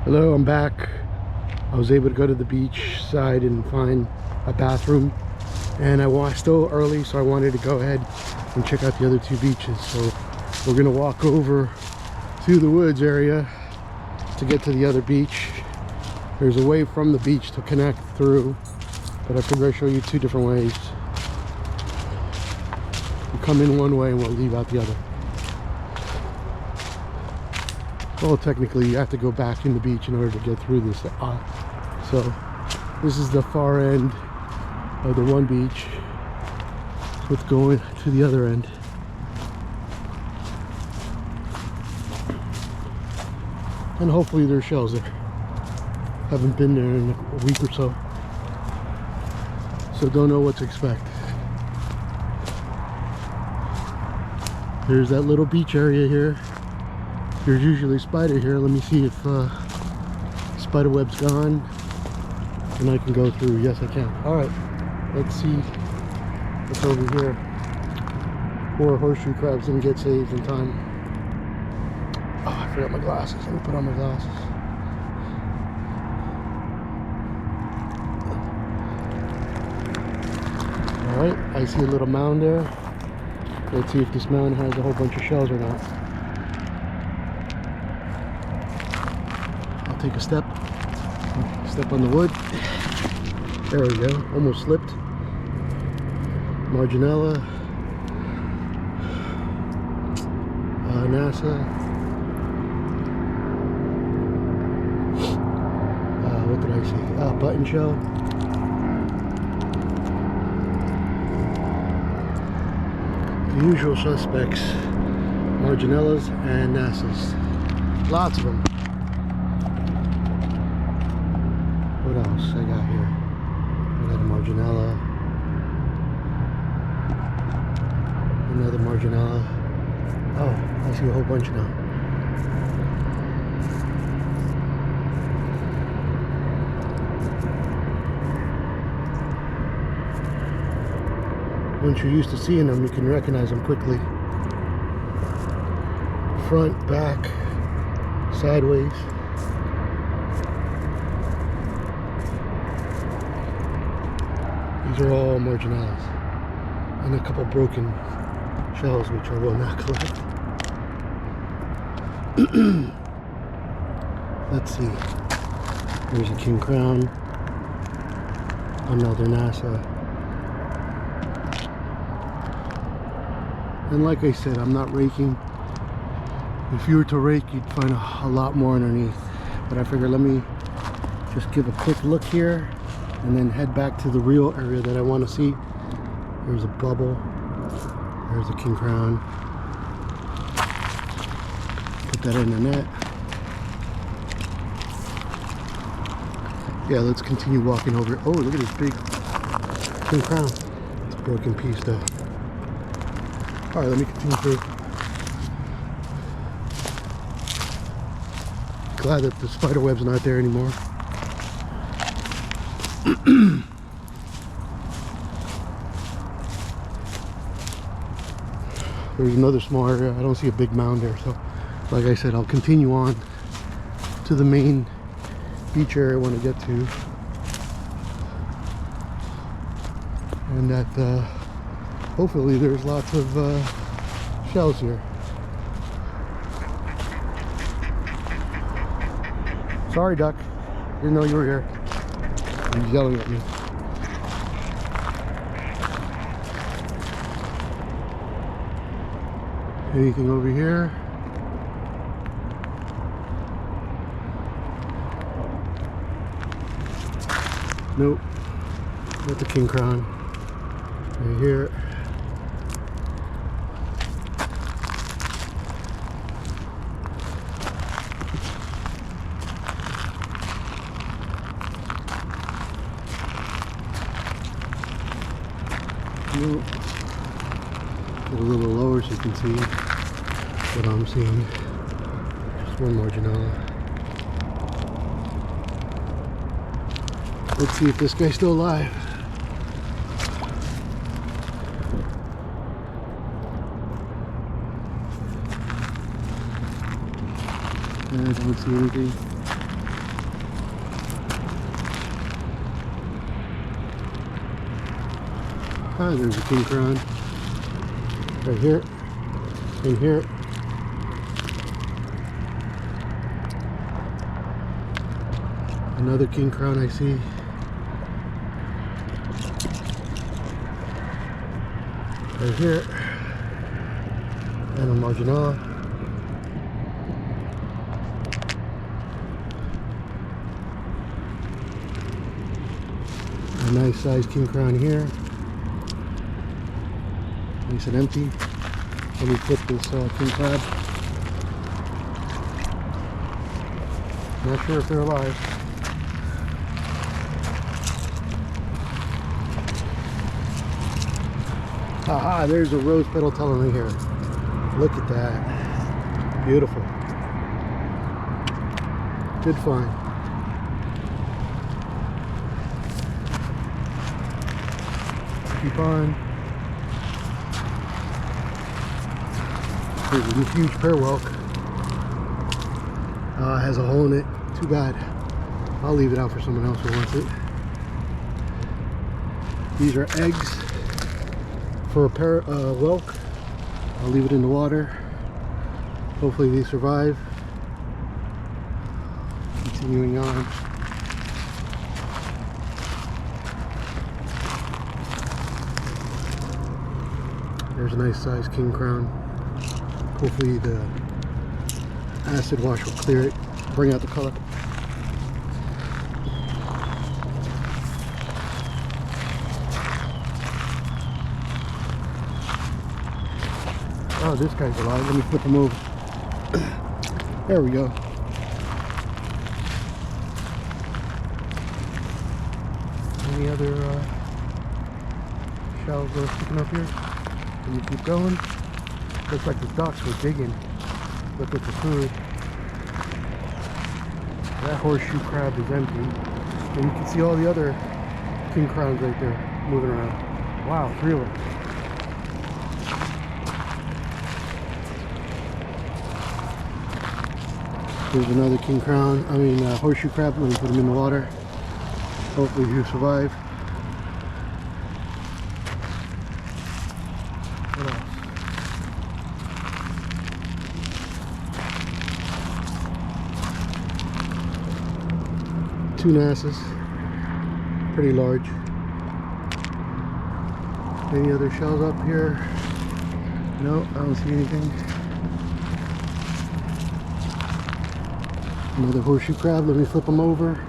Hello, I'm back. I was able to go to the beach side and find a bathroom, and still early, so I wanted to go ahead and check out the other two beaches. So we're gonna walk over to the woods area to get to the other beach. There's a way from the beach to connect through, but I figure I'll show you two different ways. We'll come in one way and we'll leave out the other. Well, technically you have to go back in the beach in order to get through this. So this is the far end of the one beach with going to the other end. And hopefully there's shells there. Haven't been there in a week or so, so don't know what to expect. There's that little beach area here. There's usually spider here. Let me see if spider web's gone and I can go through. Yes, I can. All right, let's see what's over here. Poor horseshoe crabs didn't get saved in time. Oh, I forgot my glasses. Let me put on my glasses. All right, I see a little mound there. Let's see if this mound has a whole bunch of shells or not. I'll take a step on the wood. There we go, almost slipped. Marginella, NASA, what did I see? Button shell. The usual suspects, Marginellas and NASAs. Lots of them. What else I got here? I got a Marginella. Another Marginella. Oh, I see a whole bunch now. Once you're used to seeing them, you can recognize them quickly. Front, back, sideways. These are all Marginellas. And a couple broken shells, which I will not collect. Let's see. There's a king crown. Another NASA. And like I said, I'm not raking. If you were to rake, you'd find a lot more underneath. But I figured let me just give a quick look here and then head back to the real area that I want to see. There's a bubble. There's a king crown. Put that in the net. Yeah, let's continue walking over. Oh, look at this big king crown. It's a broken piece though. All right, let me continue through. Glad that the spider web's not there anymore. There's another small area. I don't see a big mound there, so like I said, I'll continue on to the main beach area I want to get to, and that hopefully there's lots of shells here. Sorry, duck. Didn't know you were here. He's yelling at me. Anything over here? Nope. Not the king crown. Right here. Nope. Get a little lower so you can see what I'm seeing. Just one Marginella. Let's see if this guy's still alive. I don't see anything. Ah, there's a king crown. Right here. In here. Another king crown I see. Right here. And a marginal. A nice sized king crown here. Nice and empty. Let me flip this king crab. Not sure if they're alive. Aha, there's a rose petal tunnel in here. Look at that. Beautiful. Good find. Keep on. There's a huge pear whelk. Has a hole in it. Too bad. I'll leave it out for someone else who wants it. These are eggs for a pear whelk. I'll leave it in the water. Hopefully they survive. Continuing on. There's a nice sized king crown. Hopefully the acid wash will clear it, bring out the color. Oh, this guy's alive. Let me flip him over. There we go. Any other shells that are sticking up here? Can you keep going? Looks like the ducks were digging, looking for food. That horseshoe crab is empty. And you can see all the other king crowns right there moving around. Wow, 3 of them. There's another king crown, horseshoe crab. Let me put him in the water. Hopefully he'll survive. What else? Two nasses, pretty large. Any other shells up here? No, I don't see anything. Another horseshoe crab, let me flip him over.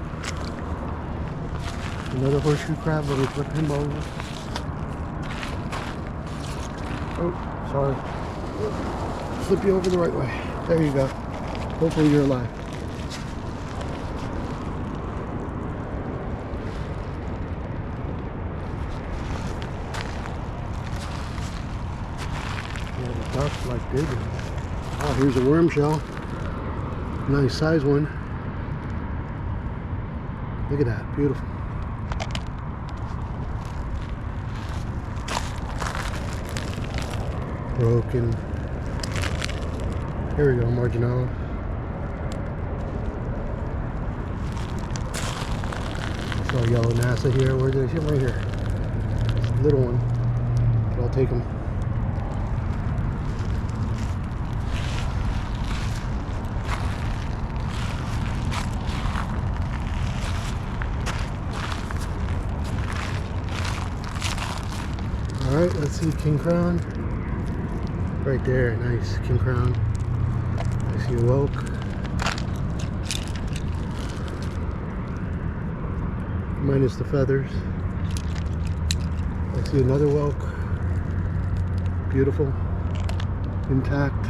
Another horseshoe crab, let me flip him over. Oh, sorry. Flip you over the right way. There you go. Hopefully you're alive. Yeah, the ducks like digging. Oh, here's a worm shell. Nice size one. Look at that, beautiful. Broken. Here we go, marginal. Saw a yellow NASA here. Where did I see him? Right here. Little one, but I'll take him. Alright, let's see king crown. Right there, nice king crown. I see a whelk. Minus the feathers. I see another whelk. Beautiful. Intact.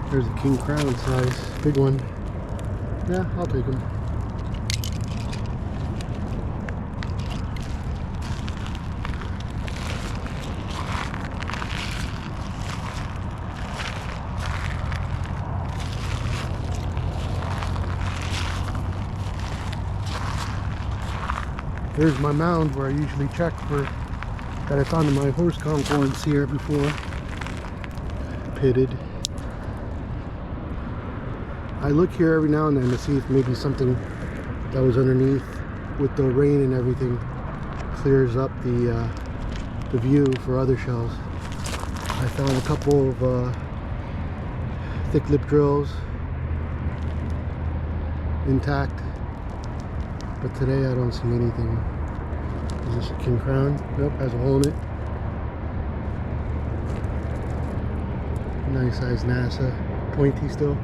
There's a king crown size. Big one. Yeah, I'll take him. There's my mound where I usually check for that I found in my horse concords here before. Pitted. I look here every now and then to see if maybe something that was underneath with the rain and everything, clears up the view for other shells. I found a couple of thick lip drills intact, but today I don't see anything. Is this a king crown? Nope, has a hole in it. Nice size NASA, pointy still.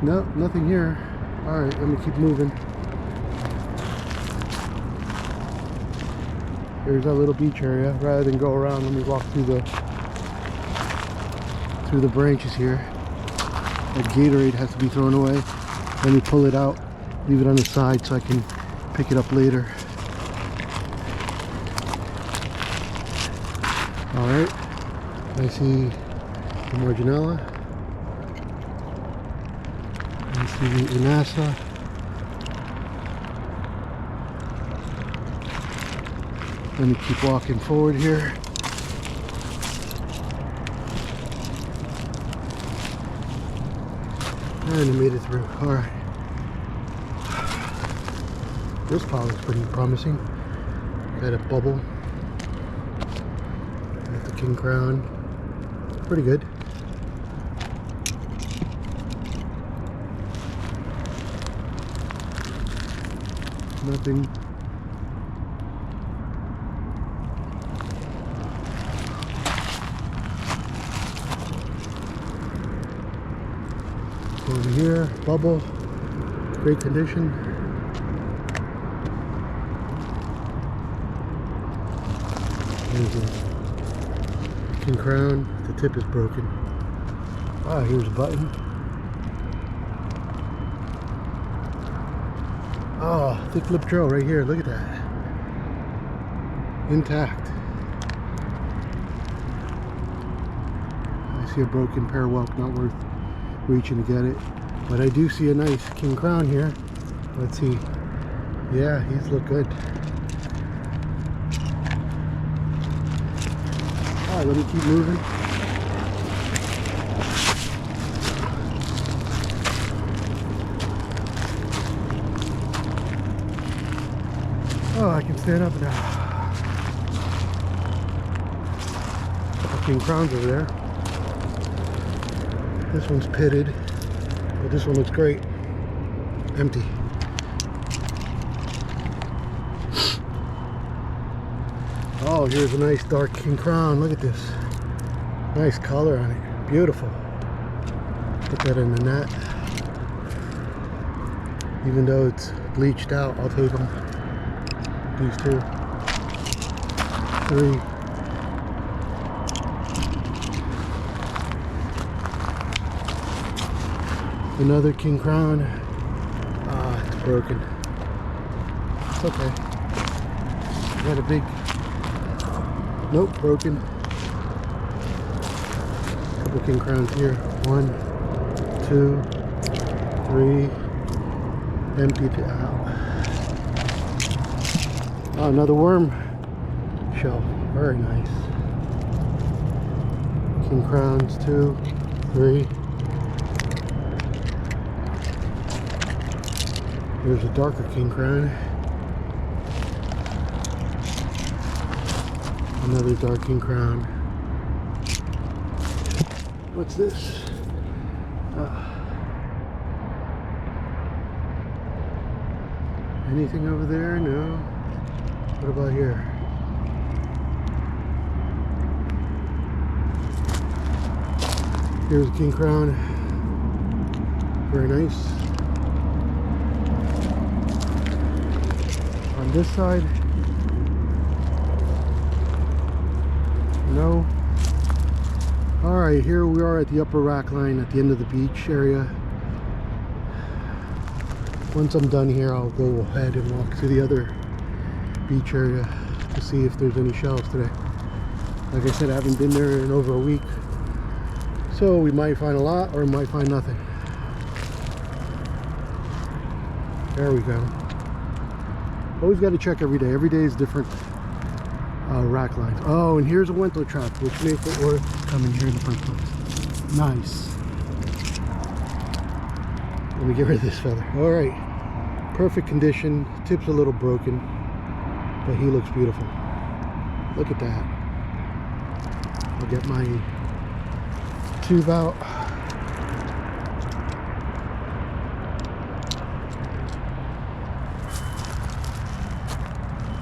No, nothing here. Alright, let me keep moving. Here's our little beach area. Rather than go around, let me walk through the branches here. That Gatorade has to be thrown away. Let me pull it out, leave it on the side so I can pick it up later. Alright, I see the Marginella. I see the NASA. Let me keep walking forward here. And I made it through. Alright. This pile is pretty promising. Got a bubble. Got the king crown. Pretty good. Nothing. Over here, bubble, great condition. There's a king crown. The tip is broken. Ah, here's a button. Oh, thick lip drill right here. Look at that. Intact. I see a broken parwelk, not worth reaching to get it, but I do see a nice king crown here. Let's see. Yeah, he's look good. Alright, let me keep moving. Oh, I can stand up now. Couple king crowns over there. This one's pitted, but this one looks great. Empty. Oh, here's a nice dark king crown. Look at this. Nice color on it. Beautiful. Put that in the net. Even though it's bleached out, I'll take them. These 2. 3. Another king crown. Ah, it's broken. It's okay. Got a big. Nope, broken. Couple king crowns here. 1, 2, 3. Emptied out. Oh, another worm shell. Very nice. King crowns. 2, 3. Here's a darker king crown. Another dark king crown. What's this? Anything over there? No. What about here? Here's a king crown. Very nice. On this side, no. All right, here we are at the upper rack line at the end of the beach area. Once I'm done here, I'll go ahead and walk to the other beach area to see if there's any shells today. Like I said, I haven't been there in over a week, so we might find a lot or we might find nothing. There we go. Always got to check every day. Every day is different rack lines. Oh, and here's a Wento trap, which makes it worth coming here in the first place. Nice. Let me get rid of this feather. All right. Perfect condition. Tip's a little broken, but he looks beautiful. Look at that. I'll get my tube out.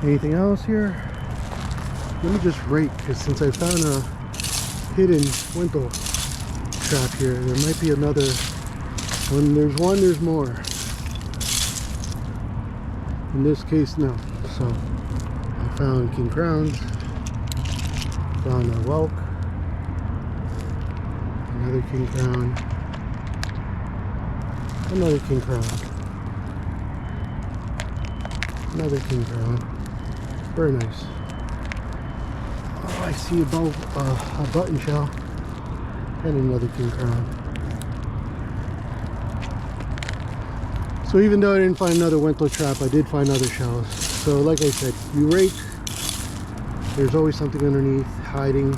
Anything else here? Let me just rate, because since I found a hidden Wintle trap here, there might be another. When there's one, there's more. In this case, no. So I found king crowns, found a whelk, another king crown, another king crown, another king crown. Very nice. Oh, I see a button shell and another king crown. So even though I didn't find another Wintle trap, I did find other shells. So like I said, you rake, there's always something underneath hiding.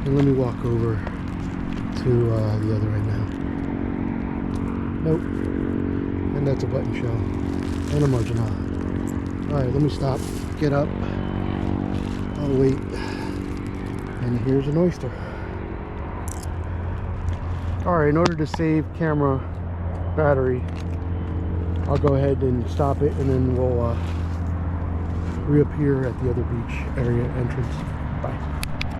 And let me walk over to the other end now. Nope. And that's a button shell and a marginal. Alright, let me stop, get up, I'll wait. And here's an oyster. Alright, in order to save camera battery, I'll go ahead and stop it, and then we'll reappear at the other beach area entrance.